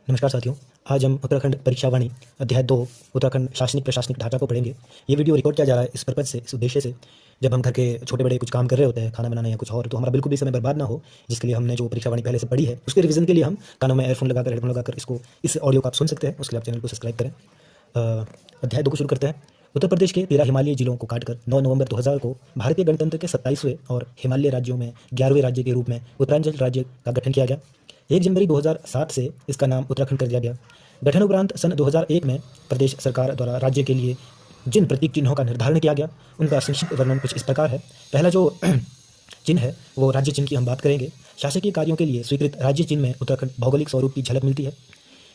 नमस्कार साथियों। आज हम उत्तराखंड परीक्षा वाणी अध्याय 2 उत्तराखंड शासनिक प्रशासनिक ढांचा को पढ़ेंगे। ये वीडियो रिकॉर्ड किया जा रहा है इस पर्पज़ से, इस उद्देश्य से, जब हम घर के छोटे बड़े कुछ काम कर रहे होते हैं, खाना बनाना या कुछ और, तो हमारा बिल्कुल भी समय बर्बाद ना हो, जिसके लिए हमने जो परीक्षा वाणी पहले से पढ़ी है उसके रिवीजन के लिए हम कानों में एयरफोन लगाकर, हेडफोन लगाकर इस ऑडियो को आप सुन सकते हैं। उसके लिए आप चैनल को सब्सक्राइब करें। अध्याय 2 को शुरू करते हैं। उत्तर प्रदेश के 13 हिमालयी जिलों को काटकर 9 नवंबर 2000 को भारतीय गणतंत्र के 27वें और हिमालय राज्यों में 11वें राज्य के रूप में उत्तरांचल राज्य का गठन किया गया। 1 जनवरी 2007 से इसका नाम उत्तराखंड कर दिया गया। गठन उपरांत सन 2001 में प्रदेश सरकार द्वारा राज्य के लिए जिन प्रतीक चिन्हों का निर्धारण किया गया उनका संक्षिप्त वर्णन कुछ इस प्रकार है। पहला जो चिन्ह है वो राज्य चिन्ह की हम बात करेंगे। शासकीय कार्यों के लिए स्वीकृत राज्य चिन्ह में उत्तराखंड भौगोलिक स्वरूप की झलक मिलती है।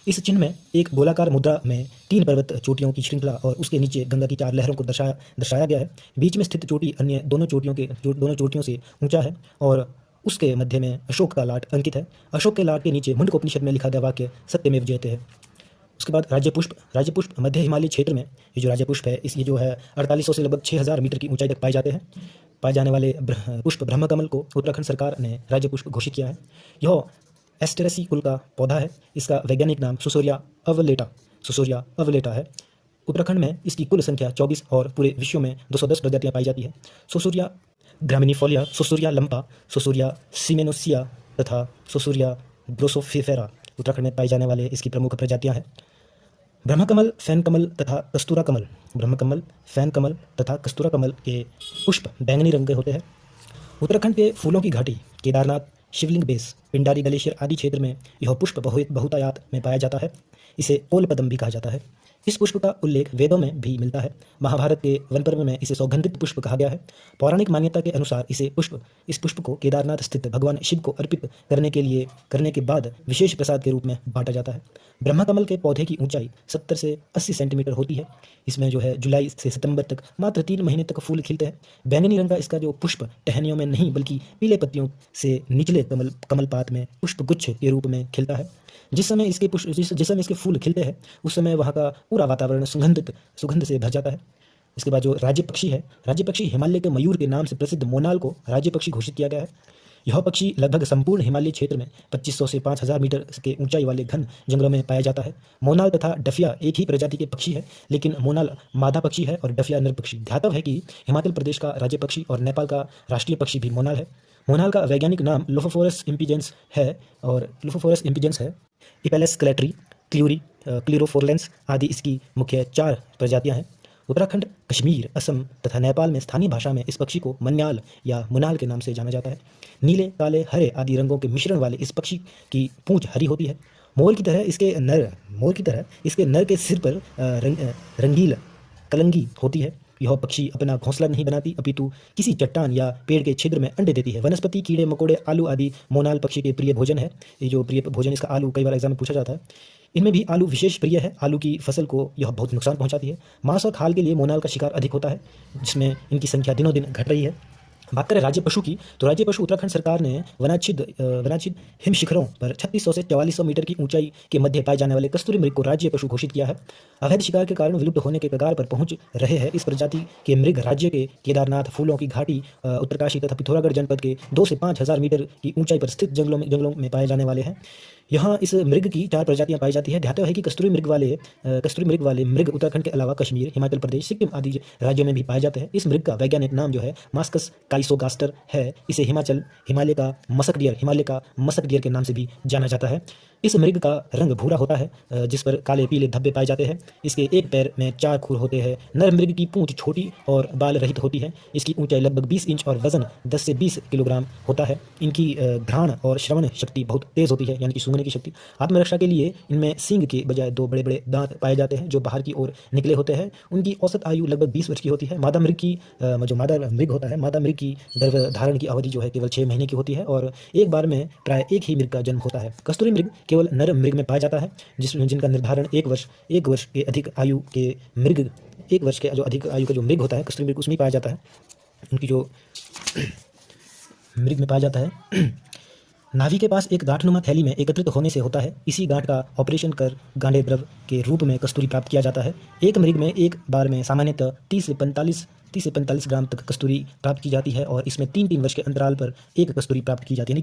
इस चिन्ह में एक गोलाकार मुद्रा में 3 पर्वत चोटियों की श्रृंखला और उसके नीचे गंगा की 4 लहरों को दर्शाया गया है। बीच में स्थित चोटी अन्य दोनों चोटियों से ऊंचा है और उसके मध्य में अशोक का लाट अंकित है। अशोक के लाट के नीचे मुंडकोपनिषद में लिखा गया वाक्य सत्यमेव जयते है। उसके बाद राज्य पुष्प मध्य हिमालय क्षेत्र में ये जो राज्य पुष्प है ये जो है 4800 से लगभग 6000 मीटर की ऊंचाई तक पाए जाने वाले पुष्प ब्रह्मकमल को उत्तराखंड सरकार ने राज्य पुष्प घोषित किया है। यह एस्टेरेसी कुल का पौधा है। इसका वैज्ञानिक नाम सुसोरिया अवलेटा है। उत्तराखंड में इसकी कुल संख्या 24 और पूरे विश्व में 210 प्रजातियां पाई जाती है। सुसोरिया ग्रामिनिफोलिया, सुसोरिया लंपा, सुसोरिया सिमेनोसिया तथा सुसोरिया ग्रोसोफिफेरा उत्तराखंड में पाई जाने वाले इसकी प्रमुख प्रजातियां हैं। ब्रह्मकमल, फैन कमल तथा कस्तूरा कमल के पुष्प बैंगनी रंग के होते हैं। उत्तराखंड के फूलों की घाटी, केदारनाथ, शिवलिंग बेस, पिंडारी ग्लेशियर आदि क्षेत्र में यह पुष्प बहुतायत में पाया जाता है। इसे पोलपदम भी कहा जाता है। इस पुष्प का उल्लेख वेदों में भी मिलता है। महाभारत के वन पर्व में इसे सौगंधित पुष्प कहा गया है। पौराणिक मान्यता के अनुसार इस पुष्प को केदारनाथ स्थित भगवान शिव को अर्पित करने के बाद विशेष प्रसाद के रूप में बांटा जाता है। ब्रह्मकमल के पौधे की ऊंचाई 70 से 80 सेंटीमीटर होती है। इसमें जो है जुलाई से सितंबर तक मात्र 3 महीने तक फूल खिलते हैं। बैंगनी रंग का इसका जो पुष्प टहनियों में नहीं बल्कि पीले पत्तियों से निचले कमलपात में पुष्पगुच्छ के रूप में खिलता है। जिस समय इसके फूल खिलते हैं उस समय वहाँ का पूरा वातावरण सुगंध से भर जाता है। इसके बाद जो राज्य पक्षी हिमालय के मयूर के नाम से प्रसिद्ध मोनाल को राज्य पक्षी घोषित किया गया है। यह पक्षी लगभग संपूर्ण हिमालय क्षेत्र में 2500 से 5000 मीटर के ऊंचाई वाले घन जंगलों में पाया जाता है। मोनाल तथा डफिया एक ही प्रजाति के पक्षी है, लेकिन मोनाल मादा पक्षी है और डफिया नर पक्षी। ध्यातव्य है कि हिमाचल प्रदेश का राज्य पक्षी और नेपाल का राष्ट्रीय पक्षी भी मोनाल है। मोनाल का वैज्ञानिक नाम लोफोफोरस इम्पिजेंस है। इपेलस क्लेटरी, क्ल्यूरी, क्लीरोफोरलेंस आदि इसकी मुख्य 4 प्रजातियां हैं। उत्तराखंड, कश्मीर, असम तथा नेपाल में स्थानीय भाषा में इस पक्षी को मन्याल या मुनाल के नाम से जाना जाता है। नीले, काले, हरे आदि रंगों के मिश्रण वाले इस पक्षी की पूंछ हरी होती है। मोर की तरह इसके नर के सिर पर रंगील कलंगी होती है। यह पक्षी अपना घोंसला नहीं बनाती अपितु किसी चट्टान या पेड़ के छिद्र में अंडे देती है। वनस्पति, कीड़े मकोड़े, आलू आदि मोनाल पक्षी के प्रिय भोजन है। ये जो प्रिय भोजन इसका आलू, कई बार एग्जाम में पूछा जाता है। इनमें भी आलू विशेष प्रिय है। आलू की फसल को यह बहुत नुकसान पहुंचाती है। मांस और खाल के लिए मोनाल का शिकार अधिक होता है, जिसमें इनकी संख्या दिनों दिन घट रही है। बात करें राज्य पशु की, तो राज्य पशु उत्तराखंड सरकार ने वनाच्छिद हिम शिखरों पर 3600 से 4400 मीटर की ऊंचाई के मध्य पाए जाने वाले कस्तूरी मृग को राज्य पशु घोषित किया है। अवैध शिकार के कारण विलुप्त होने के कगार पर पहुंच रहे हैं इस प्रजाति के मृग राज्य के केदारनाथ, फूलों की घाटी, उत्तरकाशी तथा पिथौरागढ़ जनपद के 2 से 5000 मीटर की ऊंचाई पर स्थित जंगलों में पाए जाने वाले हैं। यहाँ इस मृग की 4 प्रजातियां पाई जाती है। ध्यातव्य है कि कस्तूरी मृग वाले मृग उत्तराखंड के अलावा कश्मीर, हिमाचल प्रदेश, सिक्किम आदि राज्यों में भी पाए जाते हैं। इस मृग का वैज्ञानिक नाम जो है मास्कस काइसोगास्टर है। इसे हिमालय का मसक डियर के नाम से भी जाना जाता है। इस मृग का रंग भूरा होता है, जिस पर काले पीले धब्बे पाए जाते हैं। इसके एक पैर में 4 खुर होते हैं। नर मृग की पूंछ छोटी और बाल रहित होती है। इसकी ऊंचाई लगभग 20 इंच और वजन 10 से 20 किलोग्राम होता है। इनकी घ्राण और श्रवण शक्ति बहुत तेज होती है, यानी कि सूंघने की शक्ति। आत्मरक्षा के लिए इनमें सींग के बजाय 2 बड़े बड़े दांत पाए जाते हैं जो बाहर की ओर निकले होते हैं। उनकी औसत आयु लगभग 20 वर्ष की होती है। मादा मृग की गर्भधारण की अवधि जो है केवल 6 महीने की होती है और एक बार में प्राय एक ही मृग का जन्म होता है। कस्तूरी मृग केवल नर मृग में पाया जाता है, जिनका निर्धारण 1 वर्ष के अधिक आयु के जो मृग होता है कस्तूरी मृग, उसमें पाया जाता है। उनकी जो मृग में पाया जाता है नाभि के पास एक गांठनुमा थैली में एकत्रित होने से होता है। इसी गांठ का ऑपरेशन कर गांडे द्रव के रूप में कस्तूरी प्राप्त किया जाता है। एक मृग में एक बार में सामान्यतः 30 से 30 से 45 ग्राम तक कस्तूरी प्राप्त की जाती है और इसमें 3-3 वर्ष के अंतराल पर एक कस्तूरी प्राप्त की जाती है, यानी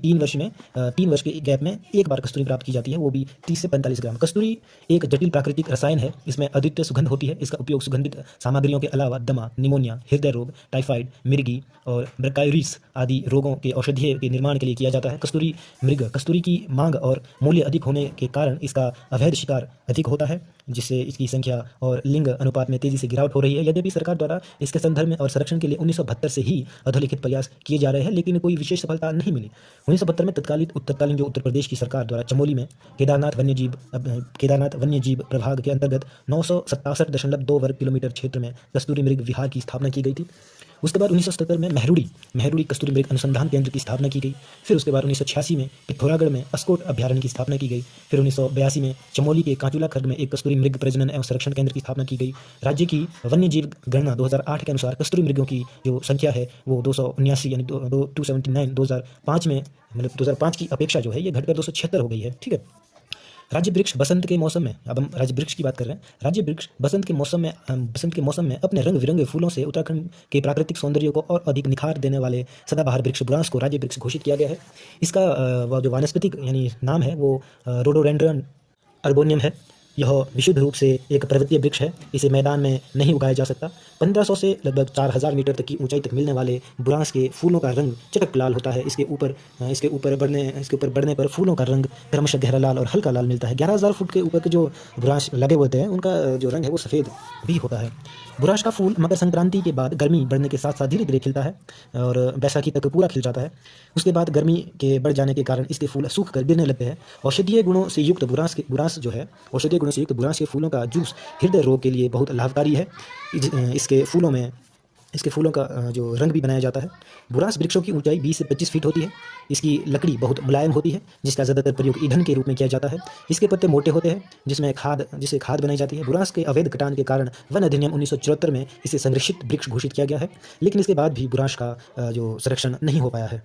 3 वर्ष के गैप में एक बार कस्तूरी प्राप्त की जाती है, वो भी 30 से 45 ग्राम। कस्तूरी एक जटिल प्राकृतिक रसायन है, इसमें अद्वितीय सुगंध होती है। इसका उपयोग सुगंधित सामग्रियों के अलावा दमा, निमोनिया, हृदय रोग, टाइफाइड, मिर्गी और ब्रकायोरिस आदि रोगों के औषधीय के निर्माण के लिए किया जाता है। कस्तूरी मृग, कस्तूरी की मांग और मूल्य अधिक होने के कारण इसका अवैध शिकार अधिक होता है, जिससे इसकी संख्या और लिंग अनुपात में तेजी से गिरावट हो रही है। यद्यपि सरकार द्वारा इसके संदर्भ में और संरक्षण के लिए 1972 से ही अधोलिखित प्रयास किए जा रहे हैं, लेकिन कोई विशेष सफलता नहीं मिली। 1972 में तत्कालीन जो उत्तर प्रदेश की सरकार द्वारा चमोली में केदारनाथ वन्य जीव प्रभाग के अंतर्गत 967.2 वर्ग किलोमीटर क्षेत्र में कस्तूरी मृग विहार की स्थापना की गई थी। उसके बाद 1977 में मेहरुड़ी कस्तूरी मृग अनुसंधान केंद्र की स्थापना की गई। फिर उसके बाद 1986 में पिथौरागढ़ में अस्कोट अभ्यारण्य की स्थापना की गई। फिर 1982 में चमोली के कांचूला खर्ग में एक कस्तूरी मृग प्रजनन एवं संरक्षण केंद्र की स्थापना की गई। राज्य की वन्य जीव गणना 2008 के अनुसार कस्तूरी मृगों की जो संख्या है वो 279 यानी 279 2005 में, मतलब 2005 की अपेक्षा जो है ये घटकर 276 हो गई है। ठीक है। राज्य वृक्ष बसंत के मौसम में, अब हम राज्य वृक्ष की बात कर रहे हैं। राज्य वृक्ष बसंत के मौसम में अपने रंग बिरंगे फूलों से उत्तराखंड के प्राकृतिक सौंदर्य को और अधिक निखार देने वाले सदाबहार वृक्ष बुरांस को राज्य वृक्ष घोषित किया गया है। इसका वो जो वानस्पतिक यानी नाम है वो रोडोडेंड्रन अर्बोनियम है। यह विशुद्ध रूप से एक पर्वतीय वृक्ष है, इसे मैदान में नहीं उगाया जा सकता। 1500 से लगभग 4000 मीटर तक की ऊंचाई तक मिलने वाले बुरांस के फूलों का रंग चटक लाल होता है। इसके ऊपर बढ़ने पर फूलों का रंग क्रमशः गहरा लाल और हल्का लाल मिलता है। 11000 फुट के ऊपर के जो बुरांस लगे होते हैं उनका जो रंग है वो सफ़ेद भी होता है। बुरांस का फूल मकर संक्रांति के बाद गर्मी बढ़ने के साथ साथ धीरे धीरे खिलता है और बैसाखी तक पूरा खिल जाता है। उसके बाद गर्मी के बढ़ जाने के कारण इसके फूल सूख कर गिरने लगते हैं। औषधीय गुणों से युक्त बुरांस के फूलों का जूस हृदय रोग के लिए बहुत लाभकारी है। इसके फूलों का जो रंग भी बनाया जाता है। बुरांस वृक्षों की ऊंचाई 20 से 25 फीट होती है। इसकी लकड़ी बहुत मुलायम होती है, जिसका ज़्यादातर प्रयोग ईंधन के रूप में किया जाता है। इसके पत्ते मोटे होते हैं, जिससे खाद बनाई जाती है। बुरांस के अवैध कटान के कारण वन अधिनियम 1974 में इसे संरक्षित वृक्ष घोषित किया गया है, लेकिन इसके बाद भी बुरांस का जो संरक्षण नहीं हो पाया है।